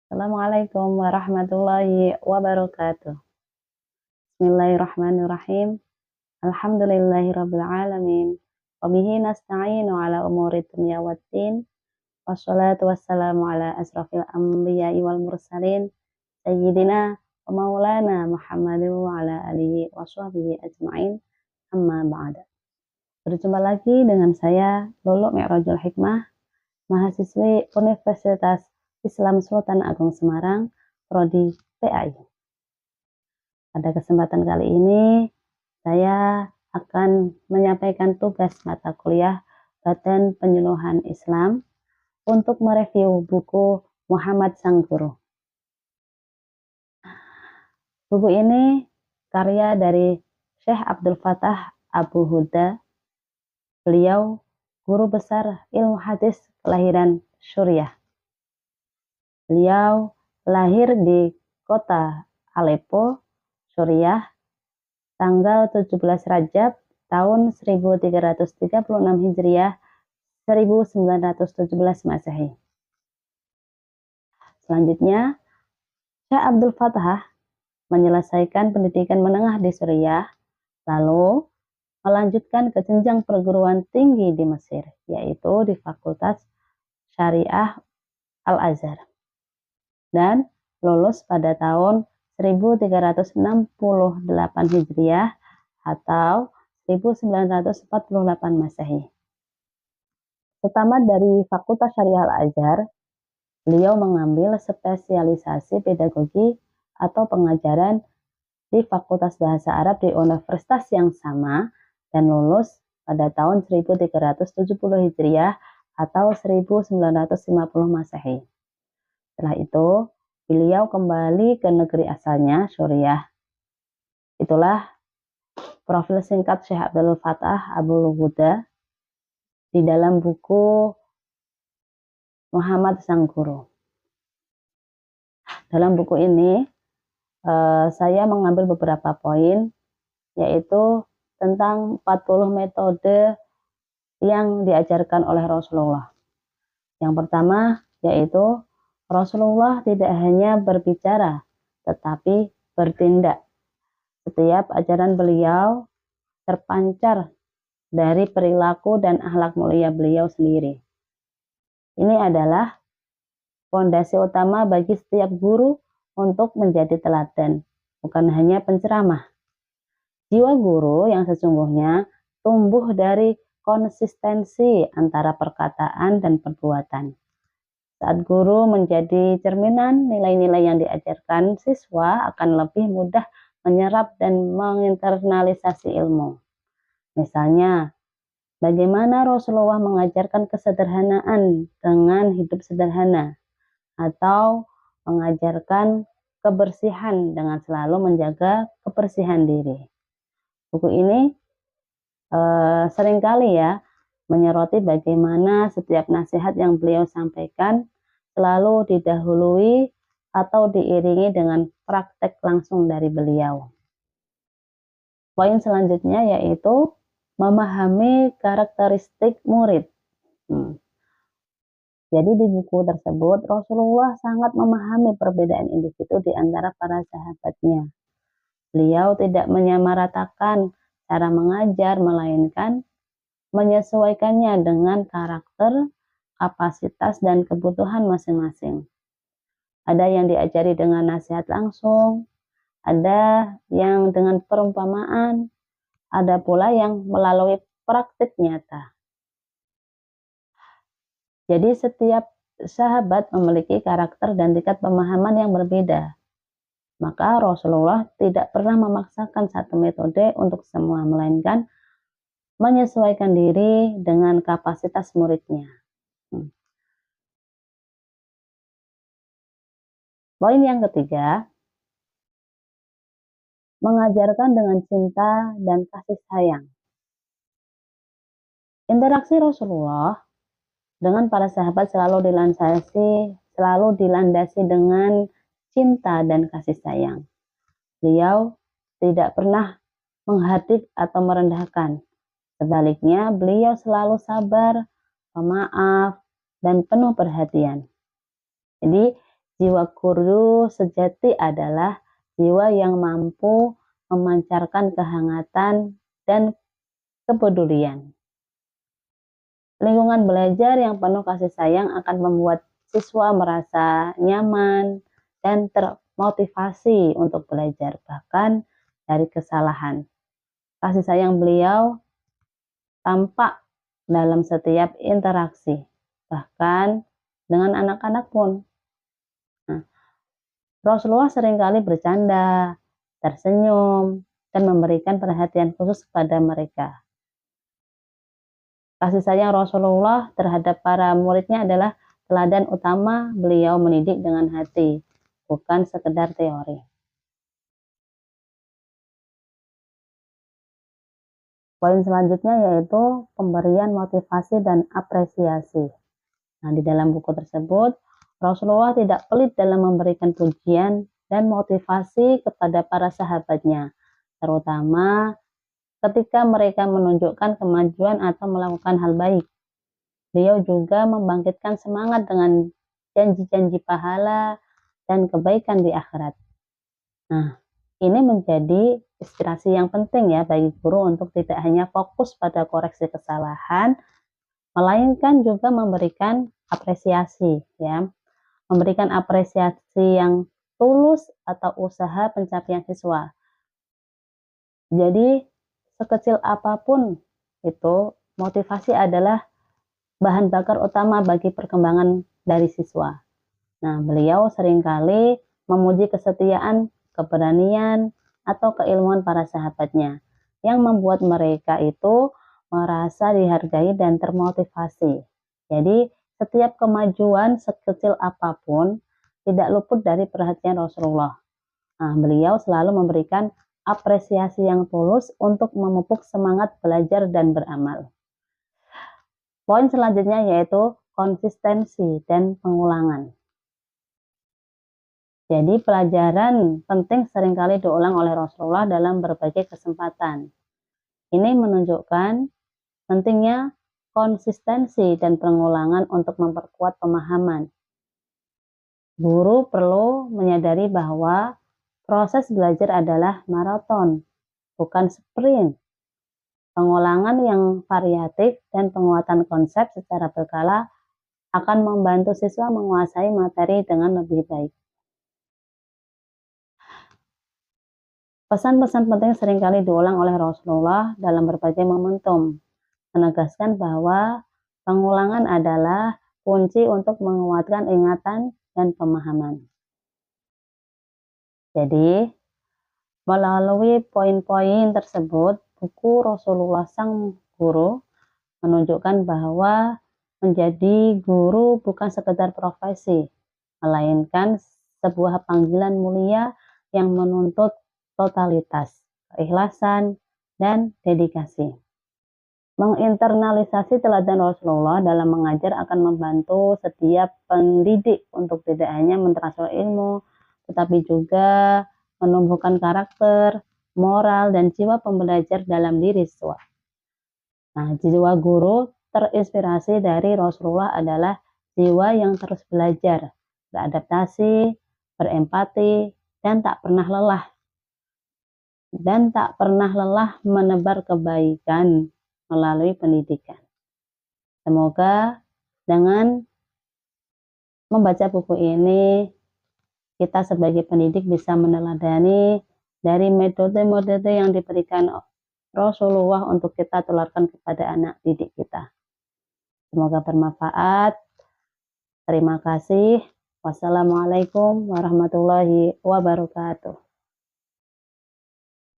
Assalamualaikum warahmatullahi wabarakatuh. Bismillahirrahmanirrahim. Alhamdulillahirabbil alamin. Wa bihi nasta'inu ala umuri dunya waddin. Wassalatu wassalamu ala asrafil anbiya'i wal mursalin. Sayyidina wa maulana Muhammadin wa ala alihi wa sahbihi ajma'in. Amma ba'da. Berjumpa lagi dengan saya Lulu Mi'rajul Hikmah, mahasiswi Universitas Islam Sultan Agung Semarang, Prodi PAI. Pada kesempatan kali ini, saya akan menyampaikan tugas mata kuliah Badan Penyuluhan Islam untuk mereview buku Muhammad Sang Guru. Buku ini karya dari Syekh Abdul Fattah Abu Huda. Beliau guru besar ilmu hadis kelahiran Suriah. Beliau lahir di kota Aleppo, Suriah, tanggal 17 Rajab tahun 1336 Hijriah, 1917 Masehi. Selanjutnya, Syekh Abdul Fattah menyelesaikan pendidikan menengah di Suriah, lalu melanjutkan ke jenjang perguruan tinggi di Mesir, yaitu di Fakultas Syariah Al-Azhar, dan lulus pada tahun 1368 Hijriah atau 1948 Masehi. Pertama dari Fakultas Syariah Al-Azhar, beliau mengambil spesialisasi pedagogi atau pengajaran di Fakultas Bahasa Arab di universitas yang sama dan lulus pada tahun 1370 Hijriah atau 1950 Masehi. Setelah itu, beliau kembali ke negeri asalnya, Suriah. Itulah profil singkat Syekh Abdul Fattah Abu Huda di dalam buku Muhammad Sang Guru. Dalam buku ini, saya mengambil beberapa poin, yaitu tentang 40 metode yang diajarkan oleh Rasulullah. Yang pertama, yaitu Rasulullah tidak hanya berbicara, tetapi bertindak. Setiap ajaran beliau terpancar dari perilaku dan akhlak mulia beliau sendiri. Ini adalah fondasi utama bagi setiap guru untuk menjadi teladan, bukan hanya penceramah. Jiwa guru yang sesungguhnya tumbuh dari konsistensi antara perkataan dan perbuatan. Saat guru menjadi cerminan, nilai-nilai yang diajarkan siswa akan lebih mudah menyerap dan menginternalisasi ilmu. Misalnya, bagaimana Rasulullah mengajarkan kesederhanaan dengan hidup sederhana, atau mengajarkan kebersihan dengan selalu menjaga kebersihan diri. Buku ini seringkali menyoroti bagaimana setiap nasihat yang beliau sampaikan selalu didahului atau diiringi dengan praktek langsung dari beliau. Poin selanjutnya yaitu memahami karakteristik murid. Jadi di buku tersebut Rasulullah sangat memahami perbedaan individu di antara para sahabatnya. Beliau tidak menyamaratakan cara mengajar, melainkan menyesuaikannya dengan karakter, kapasitas, dan kebutuhan masing-masing. Ada yang diajari dengan nasihat langsung, ada yang dengan perumpamaan, ada pula yang melalui praktik nyata. Jadi setiap sahabat memiliki karakter dan tingkat pemahaman yang berbeda. Maka Rasulullah tidak pernah memaksakan satu metode untuk semua, melainkan menyesuaikan diri dengan kapasitas muridnya. Poin yang ketiga, mengajarkan dengan cinta dan kasih sayang. Interaksi Rasulullah dengan para sahabat selalu dilandasi dengan cinta dan kasih sayang. Beliau tidak pernah menghardik atau merendahkan. Sebaliknya, beliau selalu sabar, pemaaf, dan penuh perhatian. Jadi, Jiwa guru sejati adalah jiwa yang mampu memancarkan kehangatan dan kepedulian. Lingkungan belajar yang penuh kasih sayang akan membuat siswa merasa nyaman dan termotivasi untuk belajar, bahkan dari kesalahan. Kasih sayang beliau tampak dalam setiap interaksi, bahkan dengan anak-anak pun. Nah, Rasulullah seringkali bercanda, tersenyum, dan memberikan perhatian khusus kepada mereka. Kasih sayang Rasulullah terhadap para muridnya adalah teladan utama. Beliau mendidik dengan hati, bukan sekedar teori. Poin selanjutnya yaitu pemberian motivasi dan apresiasi. Nah, di dalam buku tersebut, Rasulullah tidak pelit dalam memberikan pujian dan motivasi kepada para sahabatnya, terutama ketika mereka menunjukkan kemajuan atau melakukan hal baik. Beliau juga membangkitkan semangat dengan janji-janji pahala dan kebaikan di akhirat. Nah, ini menjadi inspirasi yang penting ya bagi guru untuk tidak hanya fokus pada koreksi kesalahan, melainkan juga memberikan apresiasi ya. Memberikan apresiasi yang tulus atau usaha pencapaian siswa. Jadi, sekecil apapun itu, motivasi adalah bahan bakar utama bagi perkembangan dari siswa. Nah, beliau seringkali memuji kesetiaan, keberanian, atau keilmuan para sahabatnya, yang membuat mereka itu merasa dihargai dan termotivasi. Jadi, setiap kemajuan sekecil apapun tidak luput dari perhatian Rasulullah. Nah, beliau selalu memberikan apresiasi yang tulus untuk memupuk semangat belajar dan beramal. Poin selanjutnya yaitu konsistensi dan pengulangan. Jadi pelajaran penting seringkali diulang oleh Rasulullah dalam berbagai kesempatan. Ini menunjukkan pentingnya konsistensi dan pengulangan untuk memperkuat pemahaman. Guru perlu menyadari bahwa proses belajar adalah maraton, bukan sprint. Pengulangan yang variatif dan penguatan konsep secara berkala akan membantu siswa menguasai materi dengan lebih baik. Pesan-pesan penting seringkali diulang oleh Rasulullah dalam berbagai momentum, menegaskan bahwa pengulangan adalah kunci untuk menguatkan ingatan dan pemahaman. Jadi, melalui poin-poin tersebut, buku Rasulullah Sang Guru menunjukkan bahwa menjadi guru bukan sekedar profesi, melainkan sebuah panggilan mulia yang menuntut totalitas, keikhlasan, dan dedikasi. Menginternalisasi teladan Rasulullah dalam mengajar akan membantu setiap pendidik untuk tidak hanya mentransfer ilmu, tetapi juga menumbuhkan karakter, moral, dan jiwa pembelajar dalam diri siswa. Nah, jiwa guru terinspirasi dari Rasulullah adalah jiwa yang terus belajar, beradaptasi, berempati, dan tak pernah lelah menebar kebaikan melalui pendidikan. Semoga dengan membaca buku ini, kita sebagai pendidik bisa meneladani dari metode-metode yang diberikan Rasulullah untuk kita tularkan kepada anak didik kita. Semoga bermanfaat. Terima kasih. Wassalamualaikum warahmatullahi wabarakatuh.